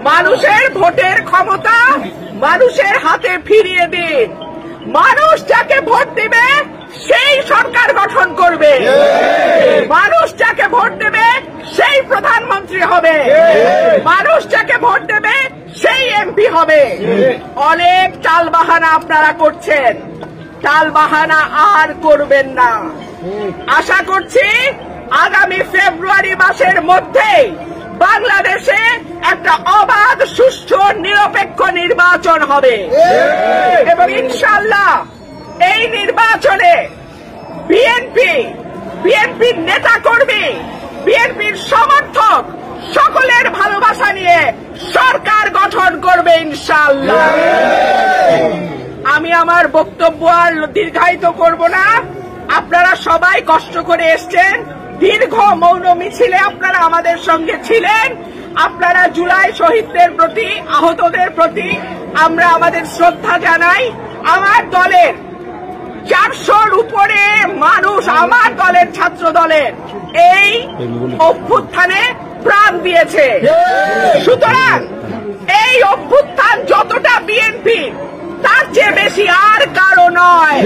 মানুষের ভোটের ক্ষমতা মানুষের হাতে ফিরিয়ে দিন। মানুষ যাকে ভোট দেবে সেই সরকার গঠন করবে, মানুষ যাকে ভোট দেবে সেই প্রধানমন্ত্রী হবে, মানুষ যাকে ভোট দেবে সেই এমপি হবে। অনেক টালবাহানা আপনারা করছেন, টালবাহানা আর করবেন না। আশা করছি আগামী ফেব্রুয়ারি মাসের মধ্যেই বাংলাদেশে একটা অবাধ, সুষ্ঠু, নিরপেক্ষ নির্বাচন হবে এবং ইনশাআল্লাহ এই নির্বাচনে বিএনপির নেতা কর্মী, বিএনপির সমর্থক সকলের ভালোবাসা নিয়ে সরকার গঠন করবে ইনশাআল্লাহ। আমি আমার বক্তব্য আর দীর্ঘায়িত করব না। আপনারা সবাই কষ্ট করে এসছেন, দীর্ঘ মৌন মিছিলে আপনারা আমাদের সঙ্গে ছিলেন। আপনারা জুলাই শহীদদের প্রতি, আহতদের প্রতি আমরা আমাদের শ্রদ্ধা জানাই। আমার দলের 400-র উপরে মানুষ আমার দলের ছাত্র দলের এই অভ্যুত্থানে প্রাণ দিয়েছে। সুতরাং এই অভ্যুত্থান যতটা বিএনপি তার চেয়ে বেশি আর কারো নয়।